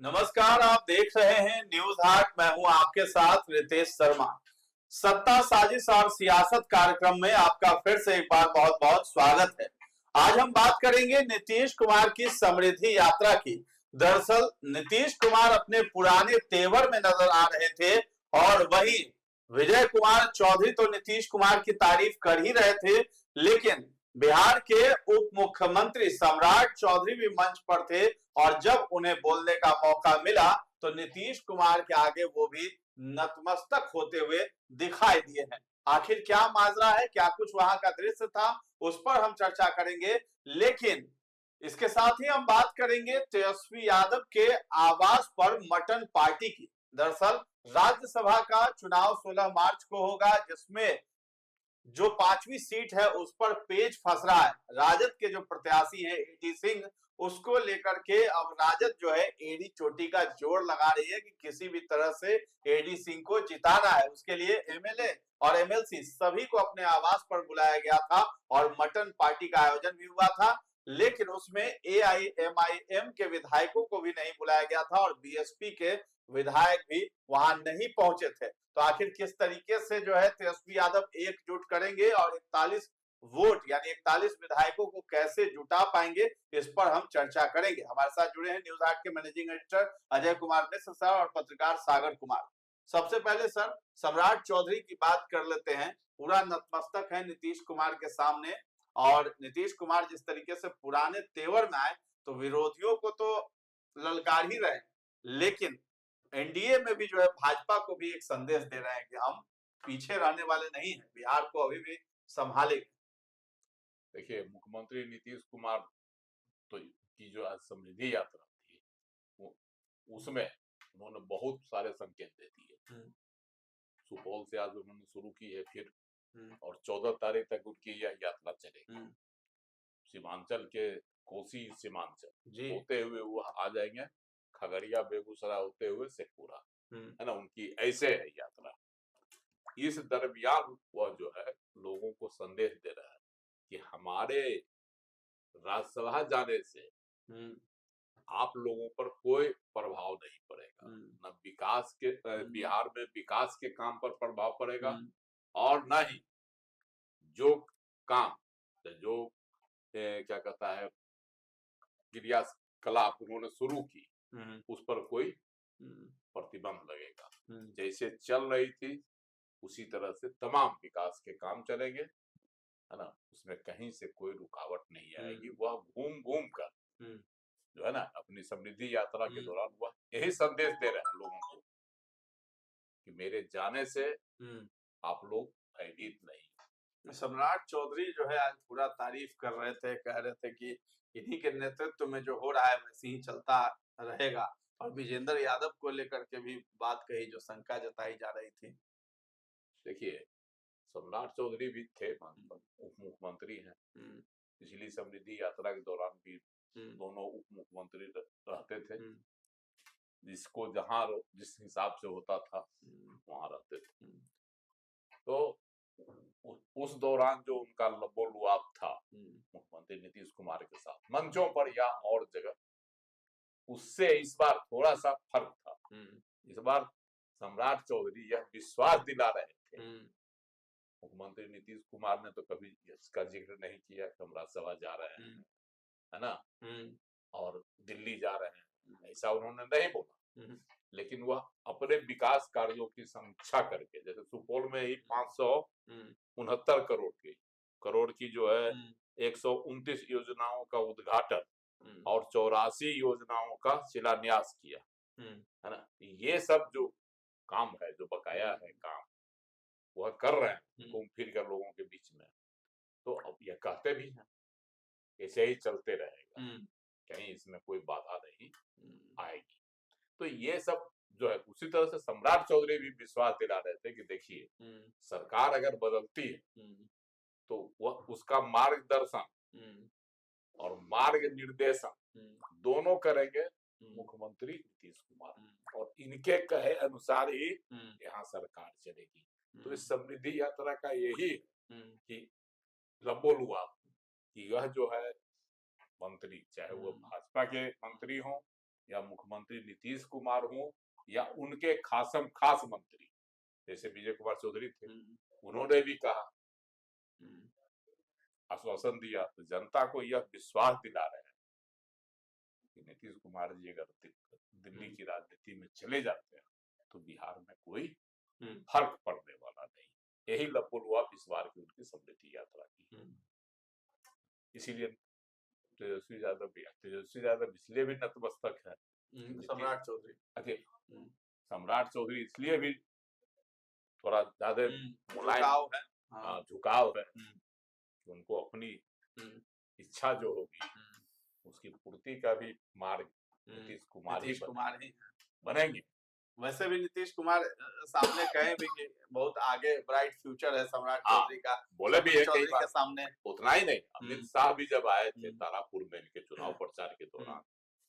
नमस्कार, आप देख रहे हैं न्यूज हाट। मैं हूं आपके साथ रितेश शर्मा। सत्ता साजिश और सियासत कार्यक्रम में आपका फिर से एक बार बहुत बहुत स्वागत है। आज हम बात करेंगे नीतीश कुमार की समृद्धि यात्रा की। दरअसल नीतीश कुमार अपने पुराने तेवर में नजर आ रहे थे और वहीं विजय कुमार चौधरी तो नीतीश कुमार की तारीफ कर ही रहे थे, लेकिन बिहार के उप मुख्यमंत्री सम्राट चौधरी भी मंच पर थे और जब उन्हें बोलने का मौका मिला तो नीतीश कुमार के आगे वो भी नतमस्तक होते हुए दिखाई दिए हैं। आखिर क्या माजरा है, क्या कुछ वहां का दृश्य था, उस पर हम चर्चा करेंगे। लेकिन इसके साथ ही हम बात करेंगे तेजस्वी यादव के आवास पर मटन पार्टी की। दरअसल राज्यसभा का चुनाव 16 मार्च को होगा, जिसमें जो 5वीं सीट है उस पर पेच फंस रहा है। राजद के जो प्रत्याशी हैं एडी सिंह, उसको लेकर के अब राजद जो है एडी चोटी का जोर लगा रही है कि किसी भी तरह से एडी सिंह को जिताना है। उसके लिए एमएलए और एमएलसी सभी को अपने आवास पर बुलाया गया था और मटन पार्टी का आयोजन भी हुआ था, लेकिन उसमें एआईएमआईएम के विधायकों को भी नहीं बुलाया गया था और बीएसपी के विधायक भी वहां नहीं पहुंचे थे। तो आखिर किस तरीके से जो है तेजस्वी यादव एकजुट करेंगे और 41 वोट यानी 41 विधायकों को कैसे जुटा पाएंगे, इस पर हम चर्चा करेंगे। हमारे साथ जुड़े हैं न्यूज आर्ट के managing editor Ajay Kumar Mishra sir और पत्रकार सागर कुमार। सबसे पहले सर, सम्राट चौधरी की बात कर लेते हैं। पूरा नतमस्तक है नीतीश कुमार के सामने और नीतीश कुमार जिस तरीके से पुराने तेवर में आए तो विरोधियों को तो ललकार ही रहे, लेकिन एनडीए में भी जो है भाजपा को भी एक संदेश दे रहे हैं कि हम पीछे रहने वाले नहीं हैं, बिहार को अभी भी संभालेंगे। देखिए, मुख्यमंत्री नीतीश कुमार तो की जो आज समृद्धि यात्रा थी, वो उसमें उन्होंने बहुत सारे संकेत दे दिए। सुपौल से आज उन्होंने शुरू की है फिर, और 14 तारीख तक उनकी यह यात्रा चलेगी। सीमांचल के कोसी सीमांचल होते हुए वो आ जाएंगे, खगड़िया बेगूसराय होते हुए शेखपुरा, है ना, उनकी ऐसे है यात्रा। इस दरमियान वह जो है लोगों को संदेश दे रहा है कि हमारे राज्यसभा जाने से आप लोगों पर कोई प्रभाव नहीं पड़ेगा, न विकास के बिहार में विकास के काम पर प्रभाव पड़ेगा और न ही जो काम जो क्या कहता है क्रियाकलाप उन्होंने शुरू की उस पर कोई प्रतिबंध लगेगा। जैसे चल रही थी उसी तरह से तमाम विकास के काम चलेंगे, है ना, उसमें कहीं से कोई रुकावट नहीं आएगी। वह घूम घूम कर जो है ना अपनी समृद्धि यात्रा के दौरान वह यही संदेश दे रहे हैं लोगों को कि मेरे जाने से आप लोग भयभीत नहीं। सम्राट चौधरी जो है आज पूरा तारीफ कर रहे थे, कह रहे थे कि इन्हीं के नेतृत्व में जो हो रहा है वैसे ही चलता रहेगा और विजेंद्र यादव को लेकर के भी बात कही जो शंका जताई जा रही थी। देखिए, सम्राट चौधरी भी थे उप मुख्यमंत्री हैं, पिछली समृद्धि यात्रा के दौरान भी दोनों उप मुख्यमंत्री रहते थे, जिसको जहां जिस हिसाब से होता था वहां रहते थे। तो उस दौरान जो उनका लबोलुआब था मुख्यमंत्री नीतीश कुमार के साथ मंचों पर या और जगह, उससे इस बार थोड़ा सा फर्क था। इस बार सम्राट चौधरी यह विश्वास दिला रहे थे, मुख्यमंत्री नीतीश कुमार ने तो कभी इसका जिक्र नहीं किया कि हम राज्यसभा जा रहे हैं, है ना, और दिल्ली जा रहे हैं, ऐसा उन्होंने नहीं बोला। लेकिन वह अपने विकास कार्यों की समीक्षा करके, जैसे सुपौल में ही 569 करोड़ की जो है 129 योजनाओं का उद्घाटन और 84 योजनाओं का शिलान्यास किया, है ना। ये सब जो काम है, जो बकाया है काम, वह कर रहे हैं घूम फिर कर लोगों के बीच में। तो अब यह कहते भी हैं ऐसे ही चलते रहेगा, कहीं इसमें कोई बाधा नहीं आएगी। तो ये सब जो है उसी तरह से सम्राट चौधरी भी विश्वास दिला रहे थे कि देखिए, सरकार अगर बदलती है तो वह उसका मार्गदर्शन और मार्ग निर्देशन दोनों करेंगे मुख्यमंत्री नीतीश कुमार, और इनके कहे अनुसार ही यहाँ सरकार चलेगी। तो इस समृद्धि यात्रा का यही कि लबोलुआब कि यह जो है मंत्री, चाहे वो भाजपा के मंत्री हों या मुख्यमंत्री नीतीश कुमार हो या उनके खासम खास मंत्री जैसे विजय कुमार चौधरी थे, उन्होंने भी कहा, आश्वासन दिया, तो जनता को यह विश्वास दिला रहे हैं कि नीतीश कुमार जी अगर दिल्ली की राजनीति में चले जाते हैं तो बिहार में कोई फर्क पड़ने वाला नहीं। यही लपुलवा इस बार की उनकी समृद्धि यात्रा की। इसीलिए तेजस्वी यादव इसलिए भी नतमस्तक है सम्राट चौधरी। सम्राट चौधरी इसलिए भी थोड़ा ज्यादा झुकाव है, उनको अपनी इच्छा जो होगी उसकी पूर्ति का भी मार्ग नीतीश कुमार ही बनेंगे। वैसे भी नीतीश कुमार सामने कहे भी कि बहुत आगे ब्राइट फ्यूचर है सम्राट चौधरी का, बोले भी है चौधरी के सामने। उतना ही नहीं, अमित शाह भी जब आए थे तारापुर में इनके चुनाव प्रचार के दौरान,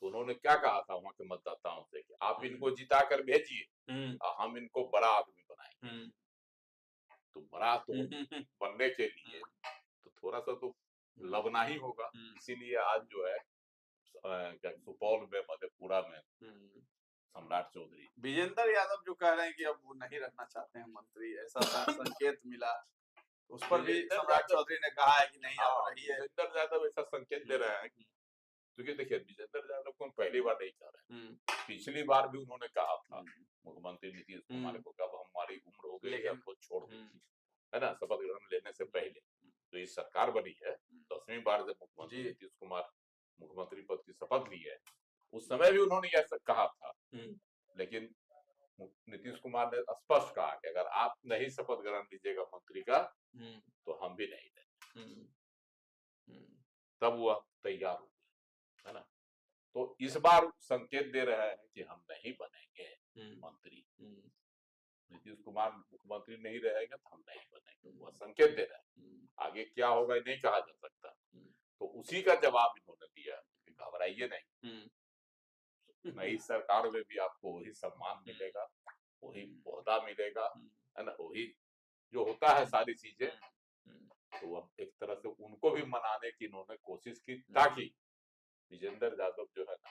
तो उन्होंने क्या कहा था वहां के मतदाताओं से कि आप इनको जिता कर भेजिए, हम इनको बड़ा आदमी बनाएंगे। तो बड़ा तो बनने के लिए तो थोड़ा सा तो लगना ही होगा। इसीलिए आज जो है सुपौल में, मधेपुरा में सम्राट चौधरी, विजेंद्र यादव जो कह रहे हैं कि अब वो नहीं रहना चाहते हैं मंत्री, ऐसा संकेत मिला, उस पर भी सम्राट चौधरी ने कहा है कि नहीं आप रहिए। विजेंद्र यादव ऐसा संकेत दे रहे हैं क्योंकि देखिए विजेंद्र यादव को पहली बार नहीं कह रहे हैं, पिछली बार भी उन्होंने कहा था मुख्यमंत्री नीतीश कुमार को, कब हमारी उम्र हो गई आपको छोड़ है ना, शपथ ग्रहण लेने से पहले। तो ये सरकार बनी है 10वीं बार जब मुख्यमंत्री नीतीश कुमार मुख्यमंत्री पद की शपथ ली है, उस समय भी उन्होंने ऐसा कहा था। लेकिन नीतीश कुमार ने स्पष्ट कहा कि अगर आप नहीं शपथ ग्रहण लीजिएगा मंत्री का तो हम भी नहीं देंगे। तब वह तैयार हो गया, है ना। तो इस बार संकेत दे रहे हैं कि हम नहीं बनेंगे मंत्री, नीतीश कुमार मुख्यमंत्री नहीं रहेगा तो हम नहीं बनेंगे, वह संकेत दे रहे हैं। आगे क्या होगा नहीं कहा जा सकता। तो उसी का जवाब इन्होंने दिया कि घबराइए नहीं, नई सरकार में भी आपको वही सम्मान मिलेगा, वही ओहदा मिलेगा, है ना, वही जो होता है सारी चीजें। तो अब एक तरह से उनको भी मनाने की इन्होंने कोशिश की, ताकि विजेंद्र यादव जो है ना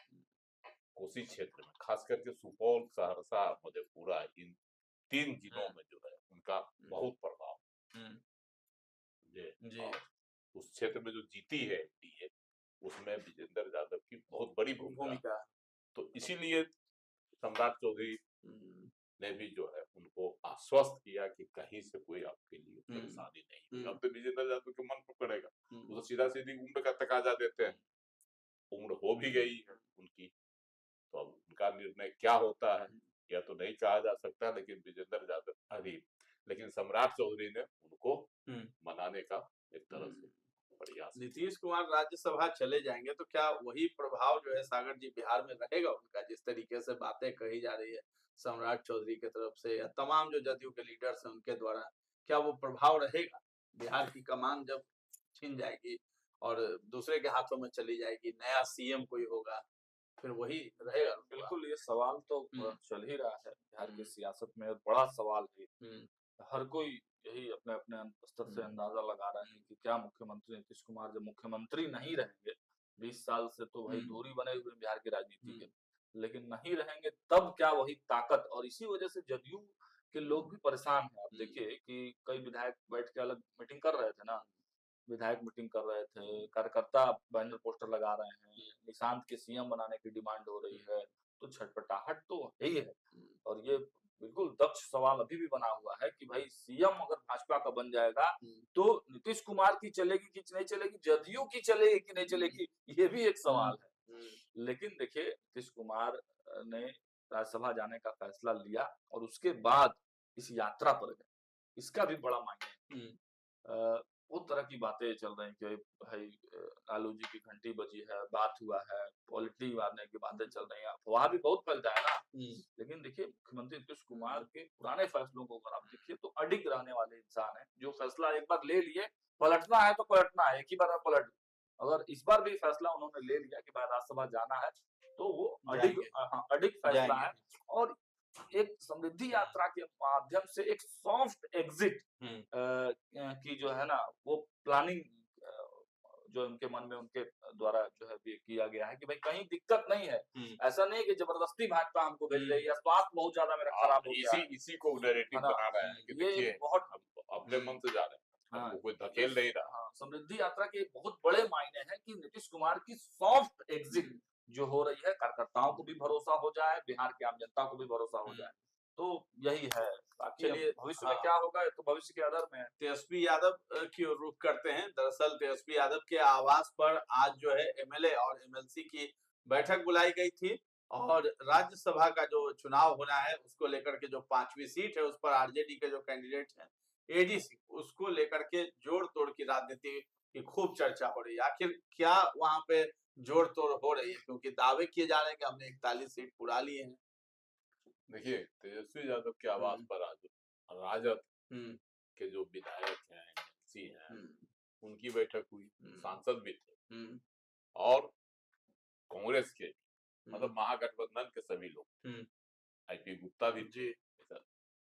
कोसी क्षेत्र में, खास करके सुपौल, सहरसा, मधेपुरा, इन 3 जिलों में जो है उनका बहुत प्रभाव जी। उस क्षेत्र में जो जीती है एनडीए, उसमें विजेंद्र यादव की बहुत बड़ी भूमिका। तो इसीलिए सम्राट चौधरी ने भी जो है उनको आश्वस्त किया कि कहीं से कोई आपके लिए परेशानी नहीं। अब तो विजेंद्र यादव के मन पर पड़ेगा, वो तो सीधा सीधी उम्र का तकाजा देते हैं, उम्र हो भी गई है उनकी, तो अब उनका निर्णय क्या होता है यह तो नहीं कहा जा सकता। लेकिन विजेंद्र यादव लेकिन सम्राट चौधरी ने उनको मनाने का एक तरह से प्रयास। नीतीश कुमार राज्यसभा चले जाएंगे तो क्या वही प्रभाव जो है सागर जी बिहार में रहेगा उनका, जिस तरीके से बातें कही जा रही है सम्राट चौधरी की तरफ से या तमाम जो जदयू के लीडर्स हैं उनके द्वारा, क्या वो प्रभाव रहेगा? बिहार की कमान जब छीन जाएगी और दूसरे के हाथों में चली जाएगी, नया सीएम कोई होगा, फिर वही रहेगा? बिल्कुल, ये सवाल तो चल ही रहा है बिहार की सियासत में, बड़ा सवाल है। हर कोई यही अपने अपने स्तर से अंदाजा लगा रहे हैं कि क्या मुख्यमंत्री नीतीश कुमार जब मुख्यमंत्री नहीं रहेंगे, 20 साल से तो वही दूरी बने हुए बिहार की राजनीति के, लेकिन नहीं रहेंगे तब क्या वही ताकत। और इसी वजह से जदयू के लोग भी परेशान हैं। आप देखिए कि कई विधायक बैठ के अलग मीटिंग कर रहे थे ना, विधायक मीटिंग कर रहे थे, कार्यकर्ता बैनर पोस्टर लगा रहे हैं, निशांत के सीएम बनाने की डिमांड हो रही है, तो छटपटाहट तो है ही है। और ये बिल्कुल दक्ष सवाल अभी भी बना हुआ है कि भाई सीएम अगर भाजपा का बन जाएगा तो नीतीश कुमार की चलेगी कि नहीं चलेगी, जदयू की चलेगी कि नहीं चलेगी, ये भी एक सवाल है। लेकिन देखिए नीतीश कुमार ने राज्यसभा जाने का फैसला लिया और उसके बाद इस यात्रा पर गए, इसका भी बड़ा मायने है। बहुत तरह की बातें चल रही कि भाई लालू जी की घंटी बजी है, बात हुआ है, पॉलिटिक्स मारने की बातें चल रही हैं, अफवाह भी बहुत फैलता है ना। लेकिन देखिए मुख्यमंत्री नीतीश कुमार के पुराने फैसलों को अगर आप देखिए तो अडिग रहने वाले इंसान है। जो फैसला एक बार ले लिए, पलटना है तो पलटना है, एक ही बार में पलट। अगर इस बार भी फैसला उन्होंने ले लिया कि भाई राज्यसभा जाना है तो वो अडिग फैसला है। और एक समृद्धि यात्रा के माध्यम से एक सॉफ्ट एग्जिट की जो है ना वो प्लानिंग जो उनके मन में उनके द्वारा जो है ये किया गया है कि भाई कहीं दिक्कत नहीं है, ऐसा नहीं है कि जबरदस्ती भाजपा हमको भेज रही है, स्वास्थ्य बहुत ज्यादा मेरा खराब हो गया है। इसी को नैरेटिव है ना? बना रहे हैं कि ये देखिए बहुत अपने मन से जा रहे हैं, हाँ, हमको कोई धकेल नहीं रहा। हाँ, समृद्धि यात्रा के बहुत बड़े मायने हैं कि नीतीश कुमार की सॉफ्ट एग्जिट जो हो रही है, कार्यकर्ताओं को भी भरोसा हो जाए, बिहार की आम जनता को भी भरोसा हो जाए, तो यही है। बाकी चलिए, भविष्य में क्या होगा ये तो भविष्य के आधार में है। तेजस्वी यादव की ओर रुख करते हैं। दरअसल तेजस्वी यादव के आवास पर आज जो है एमएलए और एमएलसी की बैठक बुलाई गई थी और राज्यसभा का जो चुनाव होना है उसको लेकर के जो 5वीं सीट है उस पर आरजेडी के जो कैंडिडेट हैं एडीसी, उसको लेकर के जोड़ तोड़ की राजनीति की खूब चर्चा हो रही है। आखिर क्या वहां पे जोड़ तोड़ हो रही है, क्योंकि दावे किए जा रहे हैं कि हमने 41 सीट पुरा लिए हैं। देखिए तेजस्वी यादव के आवास पर आज राजद के जो विधायक हैं, एमएलसी हैं, उनकी बैठक हुई, सांसद भी थे और कांग्रेस के मतलब महागठबंधन के सभी लोग, आईपी गुप्ता भी थे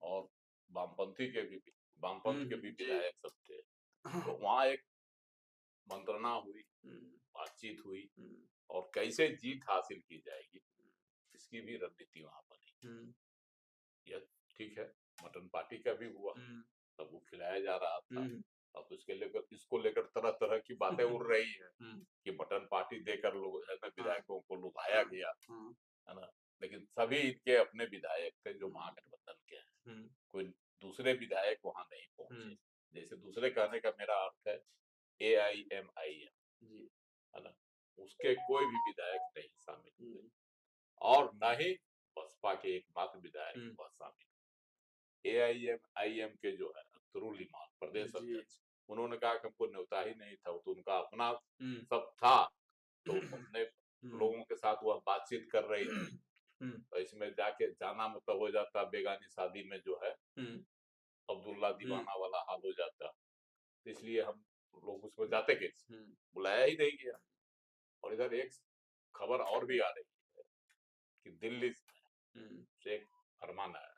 और वामपंथी के भी वामपंथ के भी विधायक सब थे। तो वहाँ एक मंत्रणा हुई, बातचीत हुई और कैसे जीत हासिल की जाएगी इसकी भी रणनीति वहां बनी। यह ठीक है, मटन पार्टी का भी हुआ, तब वो खिलाया जा रहा था। अब इसको लेकर तरह तरह की बातें उड़ रही है कि मटन पार्टी देकर लोग विधायकों को लुभाया गया, है ना। लेकिन सभी इनके अपने विधायक थे जो महागठबंधन के हैं, कोई दूसरे विधायक वहां नहीं पहुंचे। जैसे दूसरे कहने का मेरा अर्थ है AIMIM, है ना, उसके कोई भी विधायक नहीं शामिल हुए और न ही बसपा के एकमात्र विधायक वह शामिल। AIMIM के जो है अख्तरुल इमान प्रदेश अध्यक्ष, उन्होंने कहा कि हमको न्योता ही नहीं था, तो उनका अपना सब था, तो अपने लोगों के साथ वह बातचीत कर रही थी। तो इसमें जाके जाना मतलब हो जाता बेगानी शादी में जो है अब्दुल्ला दीवाना वाला हाल हो जाता, इसलिए हम लोग उसमें जाते कैसे, बुलाया ही नहीं गया। और इधर एक खबर और भी आ रही है कि दिल्ली से एक फरमान आया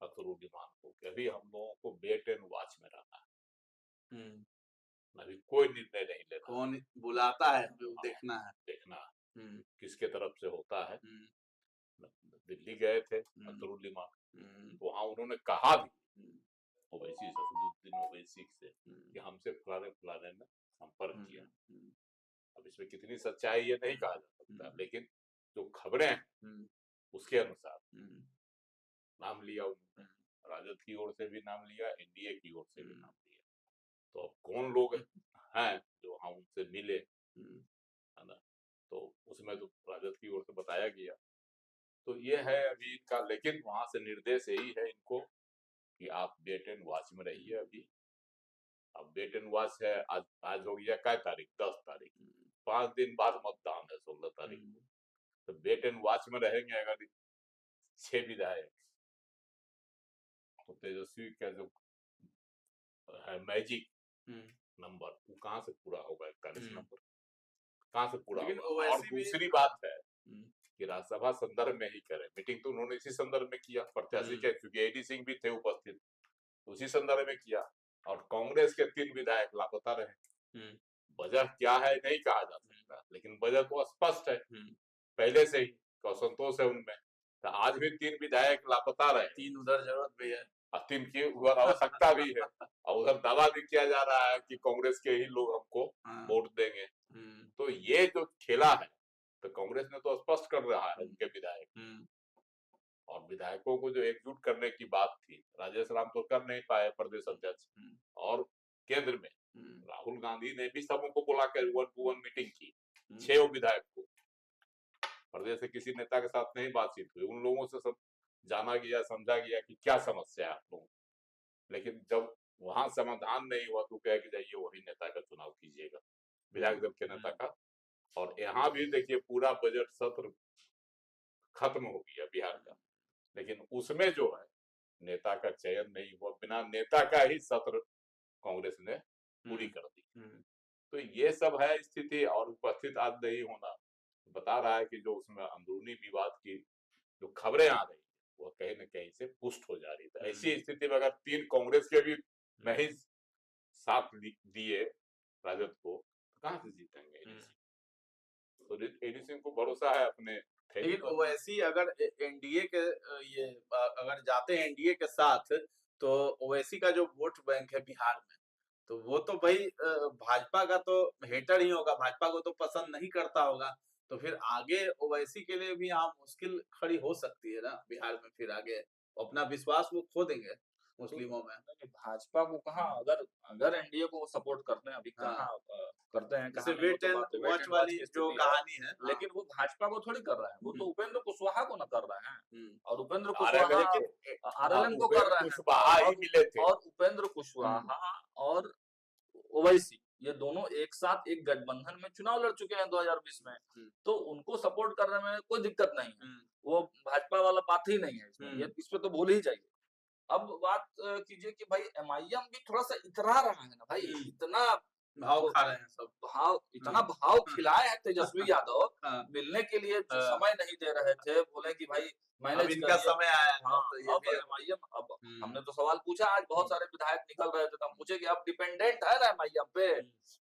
अख्तरुल इमान को कि अभी हम लोगों को वेट एंड वॉच में रहना है, अभी कोई निर्णय नहीं लेना, कौन बुलाता है देखना है किसके तरफ से होता है। दिल्ली गए थे अख्तरुल इमान, तो वहां उन्होंने कहा भी ओवैसी ससदुद्दीन ओवैसी से कि हमसे फलाने ने संपर्क किया। अब इसमें कितनी सच्चाई ये नहीं कहा जा सकता, लेकिन जो खबरें हैं उसके अनुसार नाम लिया उन्होंने, राजद की ओर से भी नाम लिया, एनडीए की ओर से भी नाम लिया। तो अब कौन लोग हैं जो वहां उनसे मिले, है ना, तो उसमें तो राजद की ओर से बताया गया। तो ये है अभी इनका, लेकिन वहां से निर्देश यही है इनको कि आप वेट एंड वॉच में रहिए। अभी अब वेट एंड वॉच है, आज हो गया क्या तारीख, 10 तारीख, 5 दिन बाद मतदान है 16 तारीख। तो वेट एंड वॉच में रहेंगे। अगर 6 विधायक, तो तेजस्वी का जो है मैजिक नंबर वो कहाँ से पूरा होगा, 41 नंबर कहाँ से पूरा होगा। और दूसरी बात है कि राज्यसभा संदर्भ में ही करें, मीटिंग तो उन्होंने इसी संदर्भ में किया प्रत्याशी के, क्योंकि एडी सिंह भी थे उपस्थित, उसी संदर्भ में किया। और कांग्रेस के 3 विधायक लापता रहे। वजह क्या है नहीं कहा जा सकता, लेकिन वजह तो स्पष्ट है पहले से ही, असंतोष है उनमें। तो आज भी 3 विधायक लापता रहे, 3 उधर जरूरत भी है और 3 की उधर आवश्यकता भी है, और उधर दावा भी किया जा रहा है कि कांग्रेस के ही लोग हमको वोट देंगे। तो ये जो खेला है, तो कांग्रेस ने तो स्पष्ट कर रहा है उनके विधायक, और विधायकों को जो एकजुट करने की बात थी, राजेश राम तो कर नहीं पाए प्रदेश अध्यक्ष, और केंद्र में राहुल गांधी ने भी सबको बुलाकर 1-to-1 मीटिंग की, 6 विधायक को, प्रदेश से किसी नेता के साथ नहीं बातचीत हुई, उन लोगों से सब जाना गया, समझा गया कि क्या समस्या है आप लोगों, लेकिन जब वहां समाधान नहीं हुआ तो कह के जाइए वही नेता का चुनाव कीजिएगा, विधायक दल के नेता का। और यहाँ भी देखिए पूरा बजट सत्र खत्म हो गया बिहार का, लेकिन उसमें जो है नेता का चयन नहीं हुआ, बिना नेता का ही सत्र कांग्रेस ने पूरी कर दी। तो ये सब है स्थिति, और उपस्थित आज नहीं होना बता रहा है कि जो उसमें अंदरूनी विवाद की जो खबरें आ रही है वो कहीं न कहीं से पुष्ट हो जा रही है। ऐसी स्थिति में अगर 3 कांग्रेस के भी नहीं साथ दिए राजद को, कहाँ से जीतेंगे एडी सिंह? तो एडी सिंह को भरोसा है अपने ठेके लेकिन पर। ओवैसी अगर एनडीए के ये अगर जाते हैं एनडीए के साथ, तो ओवैसी का जो वोट बैंक है बिहार में, तो वो तो भाई भाजपा का तो हेटर ही होगा, भाजपा को तो पसंद नहीं करता होगा। तो फिर आगे ओवैसी के लिए भी यहाँ मुश्किल खड़ी हो सकती है ना बिहार में, फिर आगे अपना विश्वास वो खो देंगे मुस्लिमों में। नहीं, भाजपा को कहाँ, अगर अगर एनडीए को सपोर्ट करते हैं, अभी हाँ। कहाँ करते हैं, जैसे कहाँ नहीं, वो वेट तो एंड बात है, वॉच वेट एंड वाली की जो स्थिति है। कहानी है, लेकिन वो भाजपा को थोड़ी कर रहा है, वो तो उपेंद्र कुशवाहा को न कर रहा है, और उपेंद्र आरएलएल कुशवाहा के आरएलएल को कर रहा है, कुशवाहा ही मिले थे। और उपेंद्र कुशवाहा और ओवैसी ये दोनों एक साथ एक गठबंधन में चुनाव लड़ चुके हैं 2020 में, तो उनको सपोर्ट करने में कोई दिक्कत नहीं है, वो भाजपा वाला बात ही नहीं है इसमें, ये इस पे तो बोल ही चाहिए। अब बात कीजिए कि भाई एमआईएम भी थोड़ा सा इतरा रहा है ना भाई, इतना भाव खा रहे हैं सब, भाव, इतना भाव खिलाए हैं तेजस्वी यादव, मिलने के लिए समय नहीं दे रहे थे, बोले कि भाई मैंने इनका समय आया है। हाँ, तो ये अब भी एमआईएम, अब हमने तो सवाल पूछा, आज बहुत सारे विधायक निकल रहे थे, तो हम पूछे कि अब डिपेंडेंट है ना एमआईएम पे,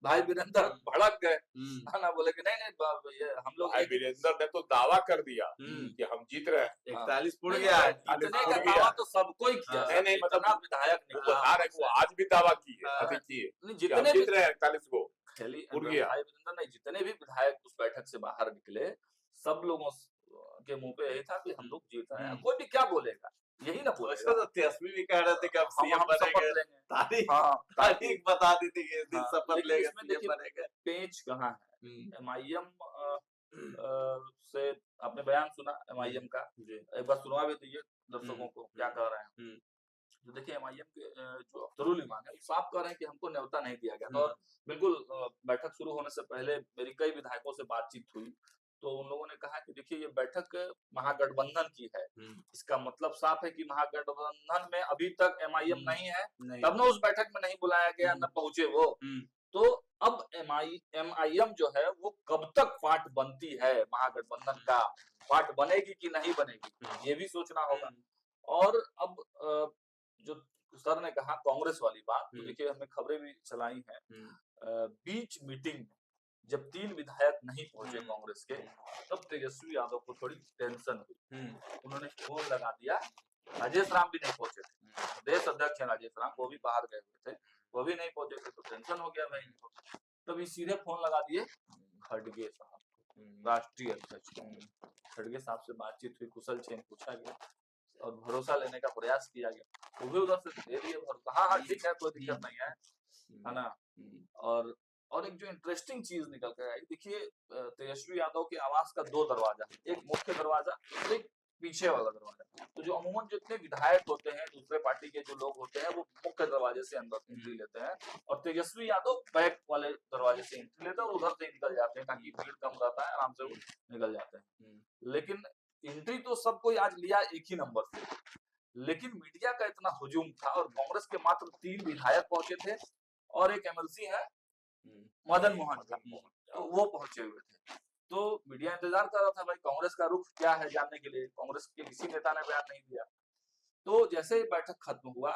भाई वीरेंद्र भड़क गए, है ना, बोले कि नहीं ये हम लोग, भाई वीरेंद्र ने तो दावा कर दिया कि हम जीत रहे हैं, 41 पुड़ गया है, जीतने का दावा तो सबको ही किया, नहीं मतलब विधायक वो बता रहे वो आज भी दावा किए नहीं, कि हम जितने जीत रहे हैं 41 को। खेली उड़ गया। भाई वीरेंद्र नहीं, जितने भी विधायक उस बैठक से बाहर निकले, सब लोगों के मुंह पे यही था कि हम लोग जीत रहे हैं, कोई भी क्या बोलेगा, यही ना बोलेगा। तो तेजस्वी भी कह रहे थे कि अब सीएम हम शपथ बनेंगे, लेंगे, तारीख बता दी थी कि इस दिन शपथ लेकिन लेंगे, इसमें सीएम देखिए बनेंगे। पेच कहाँ है, एमआईएम से आपने बयान सुना एमआईएम का, एक बार सुनवा भी दीजिए दर्शकों को क्या कह रहे हैं। तो देखिए एमआईएम के जो अख्तरुल ईमान है, साफ कह रहे हैं कि हमको न्योता नहीं दिया गया, और बिल्कुल बैठक शुरू होने से पहले मेरी कई विधायकों से बातचीत हुई, तो उन लोगों ने कहा कि देखिए ये बैठक महागठबंधन की है, इसका मतलब साफ है कि महागठबंधन में अभी तक एमआईएम नहीं है, तब ना उस बैठक में नहीं बुलाया गया, न पहुंचे वो, तो अब एमआईएम जो है वो कब तक पार्ट बनती है महागठबंधन का, पार्ट बनेगी कि नहीं बनेगी, ये भी सोचना होगा। और अब जो सर ने कहा कांग्रेस वाली बात, तो देखिए हमने खबरें भी चलाई हैं, बीच मीटिंग में जब 3 विधायक नहीं पहुंचे कांग्रेस के, तब तेजस्वी यादव को थोड़ी टेंशन हुई, उन्होंने फोन लगा दिया, राजेश राम भी नहीं पहुंचे थे, प्रदेश अध्यक्ष है राजेश राम, वो भी बाहर गए हुए थे, वो भी नहीं पहुंचे थे, तो टेंशन हो गया भाई, तभी सीधे फोन लगा दिए खड़गे साहब, राष्ट्रीय अध्यक्ष खड़गे साहब से बातचीत हुई, कुशल छेन पूछा गया और भरोसा लेने का प्रयास किया गया, वो भी उधर से दे दिए भरोसा, हाँ ठीक है, कोई दिक्कत नहीं है ना। और एक जो इंटरेस्टिंग चीज निकल कर आई, देखिए तेजस्वी यादव के आवास का 2 दरवाजा, एक मुख्य दरवाजा, एक पीछे वाला दरवाजा, तो जो अमूमन जितने विधायक होते हैं, दूसरे पार्टी के जो लोग होते हैं, वो मुख्य दरवाजे से अंदर एंट्री लेते हैं, और तेजस्वी यादव बैक वाले दरवाजे से एंट्री लेते हैं और उधर से निकल जाते हैं, ताकि भीड़ कम रहता है, आराम से वो निकल जाते हैं। लेकिन एंट्री तो सब कोई आज लिया एक ही नंबर से, लेकिन मीडिया का इतना हुजूम था, और कांग्रेस के मात्र 3 विधायक पहुंचे थे, और एक एमएलसी है मदन मोहन झा, तो वो पहुंचे हुए थे, तो मीडिया इंतजार कर रहा था भाई कांग्रेस का रुख क्या है जानने के लिए, कांग्रेस के किसी नेता ने बयान नहीं दिया। तो जैसे ही बैठक खत्म हुआ,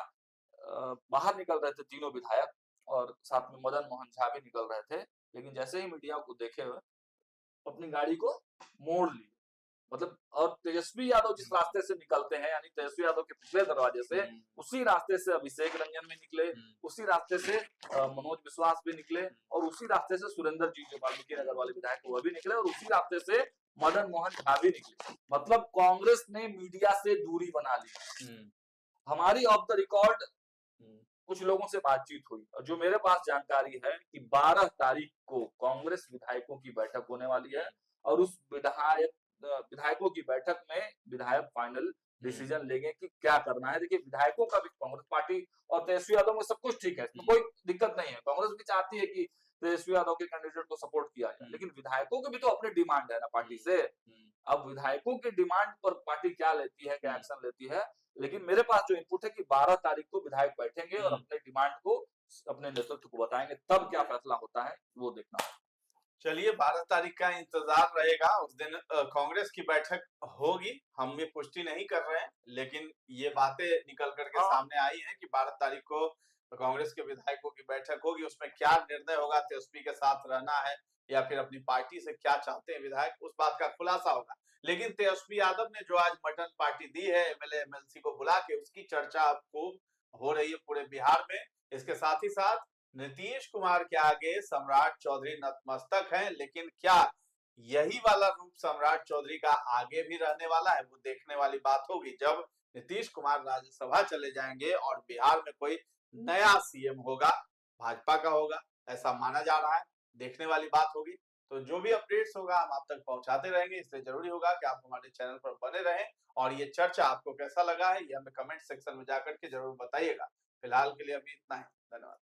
बाहर निकल रहे थे तीनों विधायक, और साथ में मदन मोहन झा भी निकल रहे थे, लेकिन जैसे ही मीडिया को देखे हुए अपनी गाड़ी को मोड़ ली, मतलब, और तेजस्वी यादव जिस रास्ते से निकलते हैं, यानी तेजस्वी यादव के पिछले दरवाजे से, उसी रास्ते से अभिषेक रंजन भी निकले, उसी रास्ते से मनोज विश्वास भी निकले, और उसी रास्ते से सुरेंद्र जी जो वाल्मीकि नगर वाले विधायक वो भी निकले, और उसी रास्ते से मदन मोहन झा भी निकले। मतलब कांग्रेस ने मीडिया से दूरी बना ली। हमारी ऑफ द रिकॉर्ड कुछ लोगों से बातचीत हुई, और जो मेरे पास जानकारी है कि 12 तारीख को कांग्रेस विधायकों की बैठक होने वाली है, और उस विधायकों की बैठक में विधायक फाइनल डिसीजन लेंगे कि क्या करना है। देखिए विधायकों का भी, कांग्रेस पार्टी और तेजस्वी यादव में सब कुछ ठीक है, कोई दिक्कत नहीं है, कांग्रेस भी चाहती है कि तेजस्वी यादव के कैंडिडेट को सपोर्ट किया जाए, लेकिन विधायकों की भी तो अपनी डिमांड है ना पार्टी से। अब विधायकों की डिमांड पर पार्टी क्या लेती है, क्या एक्शन लेती है, लेकिन मेरे पास जो इनपुट है कि 12 तारीख को विधायक बैठेंगे और अपने डिमांड को अपने नेतृत्व को बताएंगे, तब क्या फैसला होता है वो देखना है। चलिए 12 तारीख का इंतजार रहेगा, उस दिन कांग्रेस की बैठक होगी, हम ये पुष्टि नहीं कर रहे हैं, लेकिन ये बातें निकल करके सामने आई हैं कि 12 तारीख को तो कांग्रेस के विधायकों की बैठक होगी, उसमें क्या निर्णय होगा, तेजस्वी के साथ रहना है या फिर अपनी पार्टी से क्या चाहते हैं विधायक, उस बात का खुलासा होगा। लेकिन तेजस्वी यादव ने जो आज मटन पार्टी दी है एमएलए एमएलसी को बुला के, उसकी चर्चा आपको हो रही है पूरे बिहार में। इसके साथ ही साथ नीतीश कुमार के आगे सम्राट चौधरी नतमस्तक हैं, लेकिन क्या यही वाला रूप सम्राट चौधरी का आगे भी रहने वाला है, वो देखने वाली बात होगी जब नीतीश कुमार राज्यसभा चले जाएंगे और बिहार में कोई नया सीएम होगा, भाजपा का होगा, ऐसा माना जा रहा है। देखने वाली बात होगी। तो जो भी अपडेट्स होगा हम आप तक पहुंचाते रहेंगे, इसलिए जरूरी होगा कि आप हमारे चैनल पर बने रहें। और ये चर्चा आपको कैसा लगा है ये हमें कमेंट सेक्शन में जाकर के जरूर बताइएगा। फिलहाल के लिए अभी इतना ही, धन्यवाद।